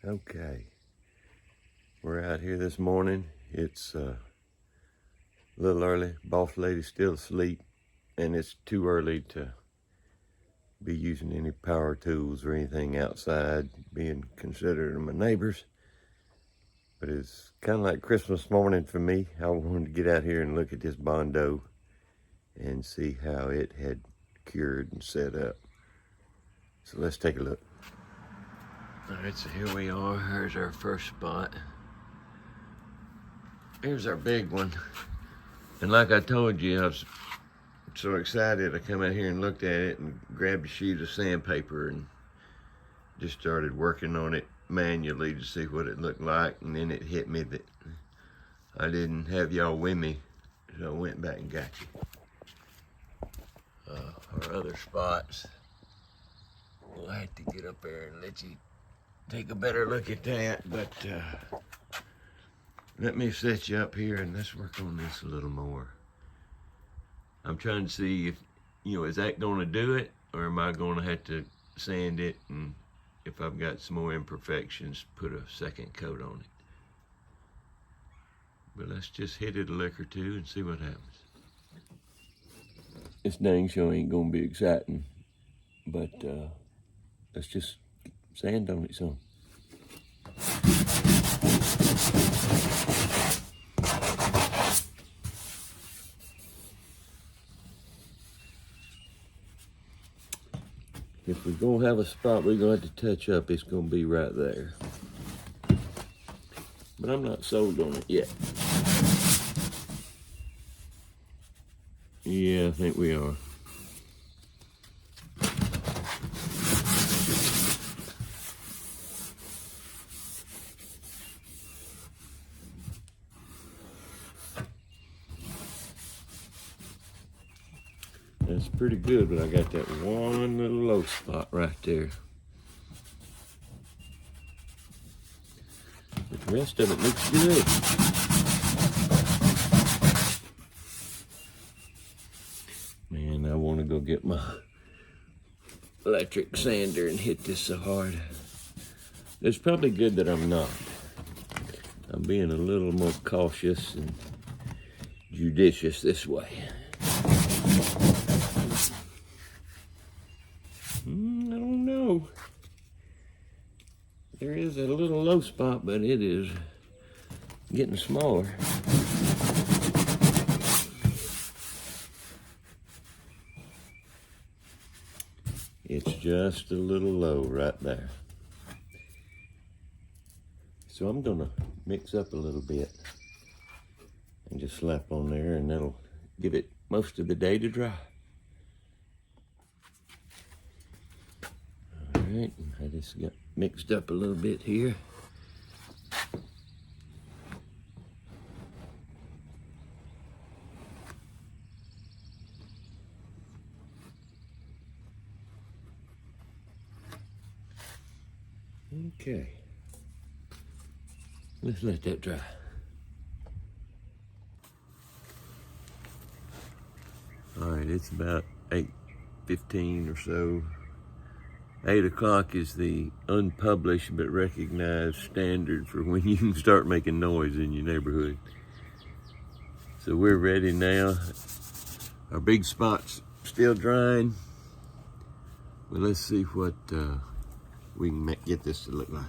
Okay, we're out here this morning. It's a little early. Boss lady's still asleep, and it's too early to be using any power tools or anything outside, being considerate of my neighbors. But it's kind of like Christmas morning for me. I wanted to get out here and look at this Bondo and see how it had cured and set up. So let's take a look. All right, so here we are. Here's our first spot. Here's our big one. And like I told you, I was so excited. I come out here and looked at it and grabbed a sheet of sandpaper and just started working on it manually to see what it looked like. And then it hit me that I didn't have y'all with me, so I went back and got you. Our other spots, we'll have to get up there and let you take a better look at that, but let me set you up here and let's work on this a little more. I'm trying to see if, is that going to do it, or am I going to have to sand it, and if I've got some more imperfections, put a second coat on it. But let's just hit it a lick or two and see what happens. This dang show ain't going to be exciting, but let's just sand on it some. If we're going to have a spot we're going to have to touch up, it's going to be right there. But I'm not sold on it yet. Yeah, I think we are. That's pretty good, but I got that one little low spot right there. But the rest of it looks good. Man, I want to go get my electric sander and hit this so hard. It's probably good that I'm not. I'm being a little more cautious and judicious this way. I don't know. There is a little low spot, but it is getting smaller. It's just a little low right there. So I'm gonna mix up a little bit and just slap on there, and that'll give it most of the day to dry. All right, I just got mixed up a little bit here. Okay, let's let that dry. All right, it's about 8:15 or so. 8 o'clock is the unpublished but recognized standard for when you can start making noise in your neighborhood. So we're ready now. Our big spot's still drying, but let's see what we can get this to look like.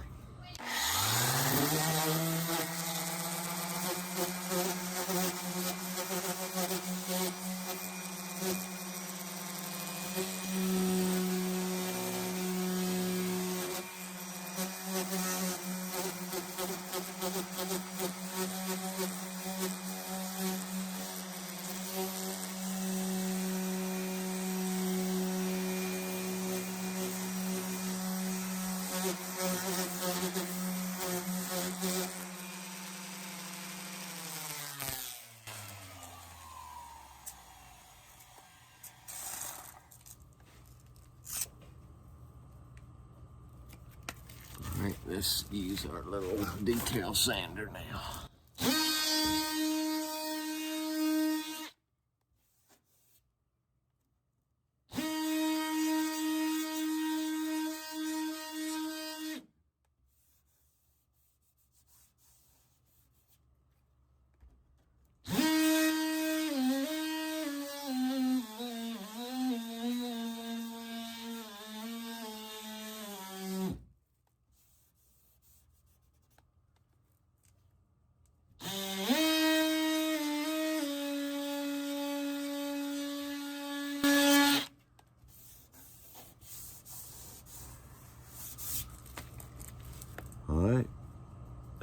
All right, let's use our little detail sander now.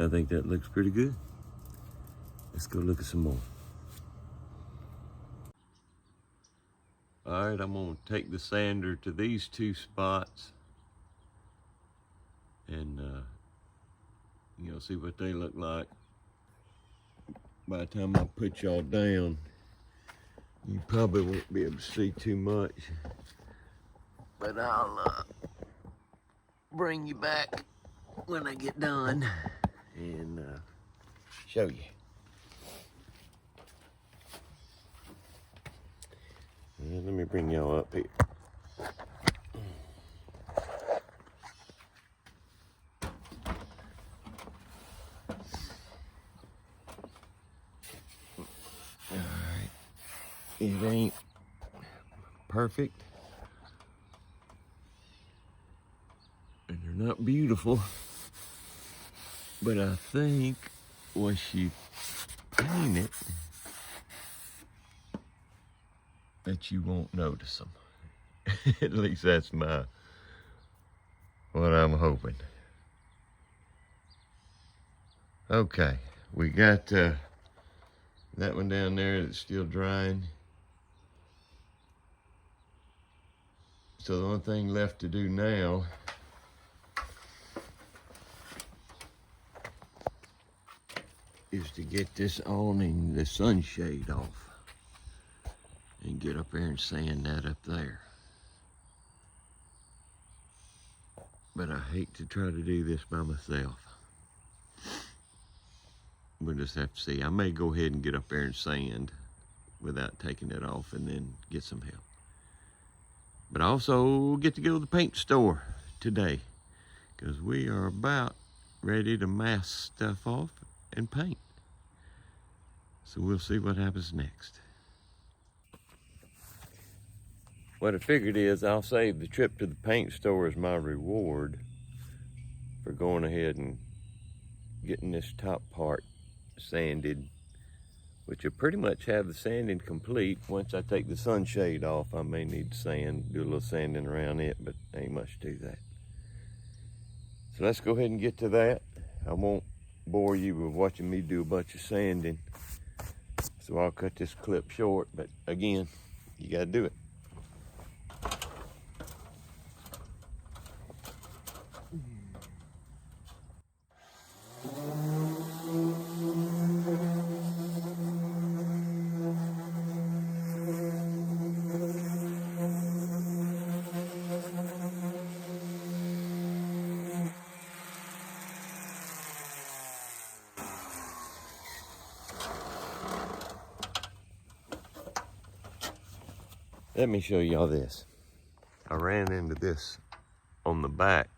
I think that looks pretty good. Let's go look at some more. All right, I'm gonna take the sander to these two spots and see what they look like. By the time I put y'all down, you probably won't be able to see too much, but I'll bring you back when I get done and show you. Let me bring y'all up here. All right, it ain't perfect, and they're not beautiful, but I think once you paint it, that you won't notice them. At least that's what I'm hoping. Okay, we got that one down there that's still drying. So the only thing left to do now is to get this awning, the sunshade off, and get up there and sand that up there. But I hate to try to do this by myself. We'll just have to see. I may go ahead and get up there and sand without taking it off and then get some help. But I also get to go to the paint store today because we are about ready to mask stuff off and paint. So we'll see what happens next. What I figured is I'll save the trip to the paint store as my reward for going ahead and getting this top part sanded, which will pretty much have the sanding complete. Once I take the sunshade off, I may need to do a little sanding around it, but ain't much to that. So let's go ahead and get to that. I won't bore you with watching me do a bunch of sanding, so I'll cut this clip short, but again, you gotta do it. Let me show y'all this. I ran into this on the back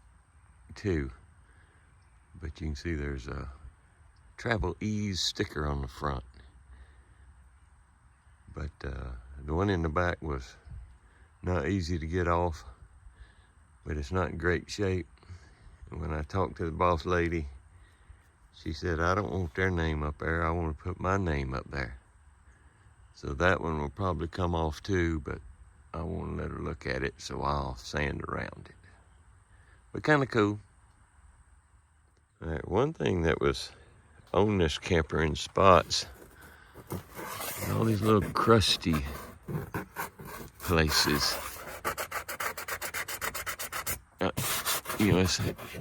too, but you can see there's a travel ease sticker on the front. But the one in the back was not easy to get off, but it's not in great shape. And when I talked to the boss lady, she said, I don't want their name up there, I want to put my name up there. So that one will probably come off too, but I want to let her look at it, so I'll sand around it. But kind of cool. All right, one thing that was on this camper in spots, all these little crusty places.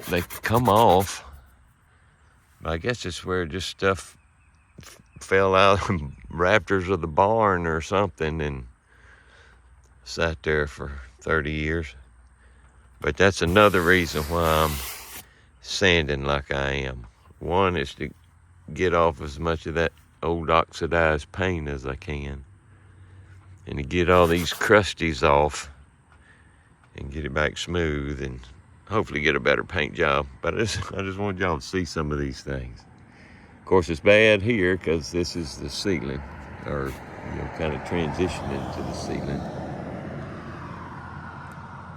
They come off, but I guess it's where just stuff fell out of rafters of the barn or something and sat there for 30 years. But that's another reason why I'm sanding like I am. One is to get off as much of that old oxidized paint as I can, and to get all these crusties off and get it back smooth and hopefully get a better paint job. But I just want y'all to see some of these things. Of course, it's bad here because this is the ceiling, or kind of transitioning to the ceiling.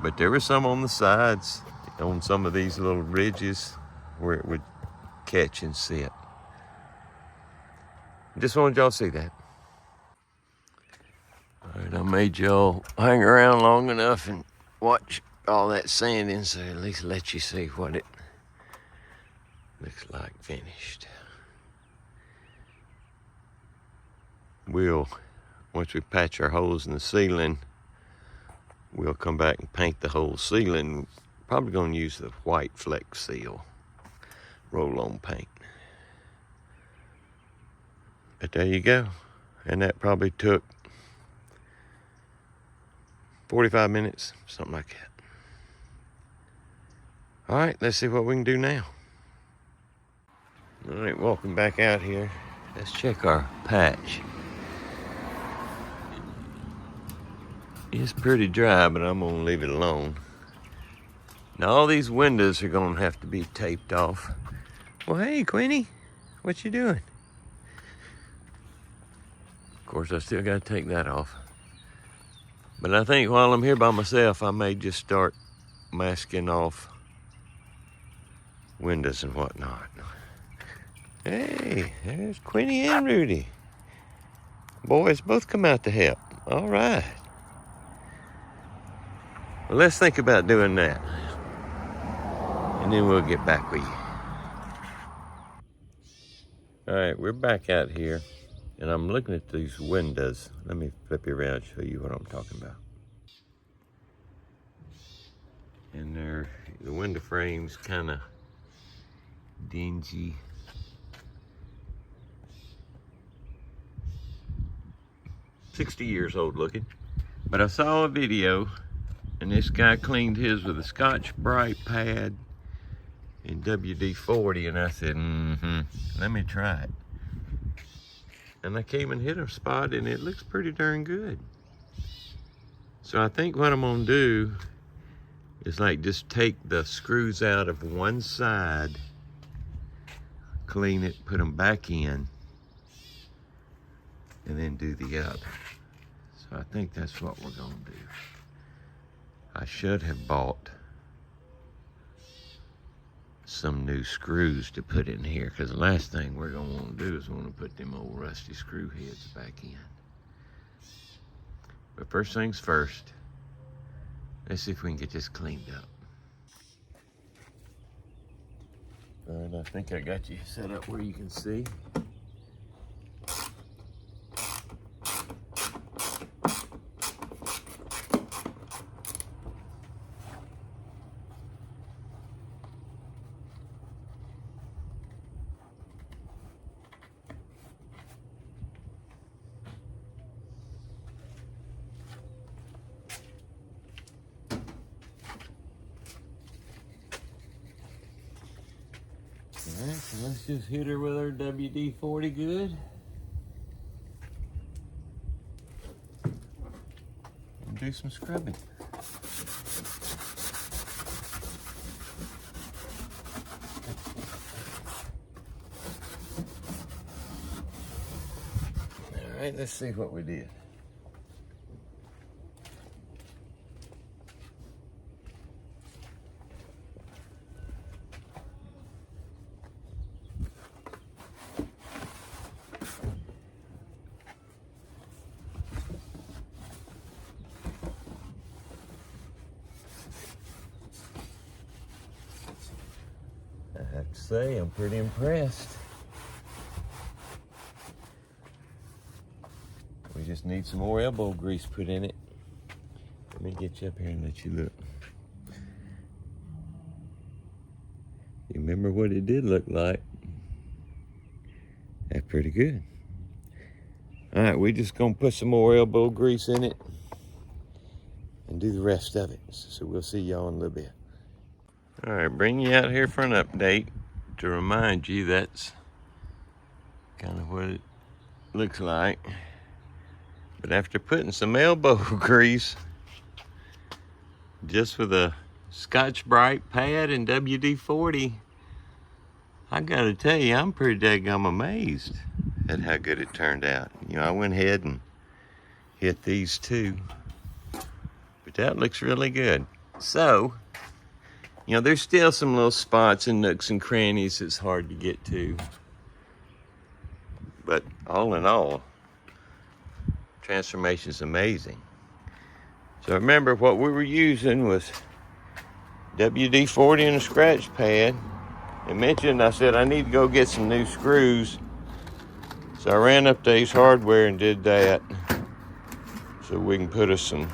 But there was some on the sides, on some of these little ridges where it would catch and sit. Just wanted y'all to see that. All right, I made y'all hang around long enough and watch all that sanding, so at least let you see what it Looks like finished. Once we patch our holes in the ceiling, we'll come back and paint the whole ceiling. Probably gonna use the white Flex Seal roll-on paint. But there you go. And that probably took 45 minutes, something like that. All right, let's see what we can do now. All right, welcome back out here. Let's check our patch. It's pretty dry, but I'm gonna leave it alone. Now all these windows are gonna have to be taped off. Well, hey, Queenie, what you doing? Of course, I still gotta take that off. But I think while I'm here by myself, I may just start masking off windows and whatnot. Hey, there's Queenie and Rudy. Boys both come out to help. All right. Well, let's think about doing that. And then we'll get back with you. All right, we're back out here. And I'm looking at these windows. Let me flip you around and show you what I'm talking about. And the window frame's kind of dingy. "60 years old looking." But I saw a video, and this guy cleaned his with a Scotch-Brite pad in WD-40, and I said, let me try it. And I came and hit a spot, and it looks pretty darn good. So I think what I'm gonna do is like just take the screws out of one side, clean it, put them back in, and then do the other. So I think that's what we're gonna do. I should have bought some new screws to put in here, because the last thing we're gonna want to do is want to put them old rusty screw heads back in. But first things first, let's see if we can get this cleaned up. All right, I think I got you set up where you can see. All right, so let's just hit her with our WD-40 good. And do some scrubbing. All right, let's see what we did. I have to say, I'm pretty impressed. We just need some more elbow grease put in it. Let me get you up here and let you look. You remember what it did look like? That's pretty good. All right, we're just gonna put some more elbow grease in it and do the rest of it. So we'll see y'all in a little bit. All right, bring you out here for an update to remind you that's kind of what it looks like. But after putting some elbow grease, just with a Scotch-Brite pad and WD-40, I gotta tell you, I'm pretty daggum amazed at how good it turned out. You know, I went ahead and hit these too, but that looks really good. So, you know, there's still some little spots and nooks and crannies it's hard to get to. But all in all, transformation's amazing. So remember, what we were using was WD-40 and a scratch pad and mentioned, I said I need to go get some new screws. So I ran up to Ace Hardware and did that, so we can put us some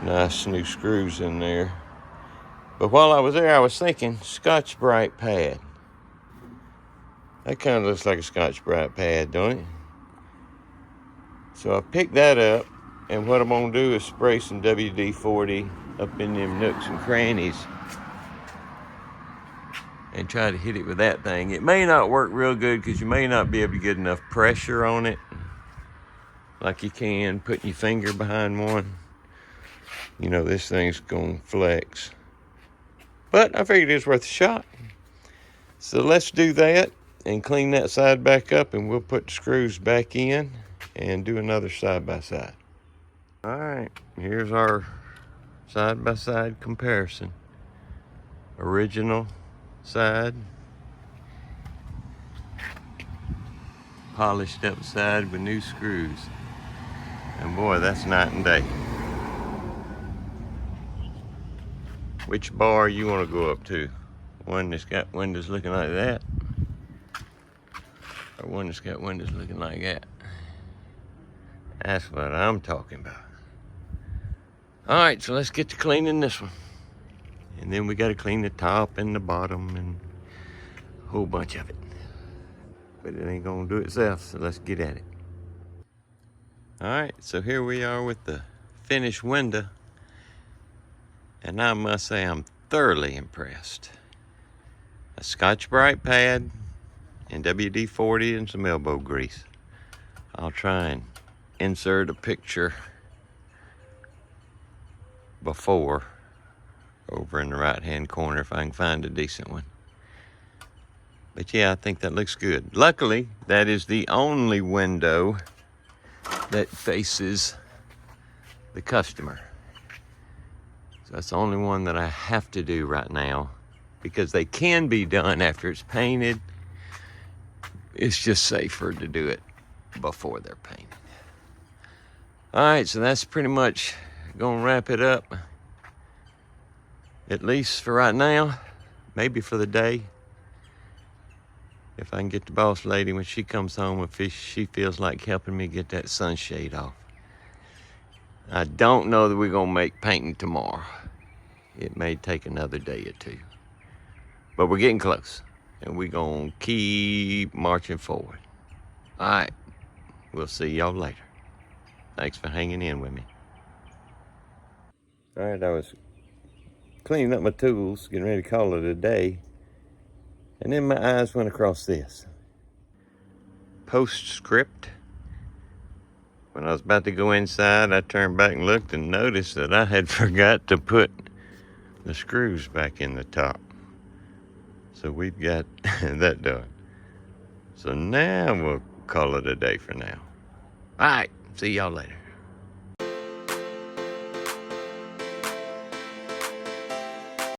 nice new screws in there. But while I was there, I was thinking, Scotch-Brite pad. That kind of looks like a Scotch-Brite pad, don't it? So I picked that up, and what I'm gonna do is spray some WD-40 up in them nooks and crannies and try to hit it with that thing. It may not work real good because you may not be able to get enough pressure on it like you can putting your finger behind one. You know, this thing's gonna flex. But I figured it was worth a shot. So let's do that and clean that side back up, and we'll put the screws back in and do another side-by-side. All right, here's our side-by-side comparison. Original side, polished up side with new screws. And boy, that's night and day. Which bar you want to go up to? One that's got windows looking like that, or one that's got windows looking like that? That's what I'm talking about. All right, so let's get to cleaning this one. And then we got to clean the top and the bottom and a whole bunch of it. But it ain't gonna do itself, so let's get at it. All right, so here we are with the finished window. And I must say I'm thoroughly impressed. A Scotch-Brite pad and WD-40 and some elbow grease. I'll try and insert a picture before over in the right-hand corner if I can find a decent one. But yeah, I think that looks good. Luckily, that is the only window that faces the customer. So that's the only one that I have to do right now, because they can be done after it's painted. It's just safer to do it before they're painted. All right, so that's pretty much gonna wrap it up, at least for right now, maybe for the day. If I can get the boss lady when she comes home, if she feels like helping me get that sunshade off. I don't know that we're gonna make painting tomorrow. It may take another day or two. But we're getting close, and we're gonna keep marching forward. All right, we'll see y'all later. Thanks for hanging in with me. All right, I was cleaning up my tools, getting ready to call it a day, and then my eyes went across this. Postscript. When I was about to go inside, I turned back and looked and noticed that I had forgot to put the screws back in the top. So we've got that done. So now we'll call it a day for now. All right, see y'all later.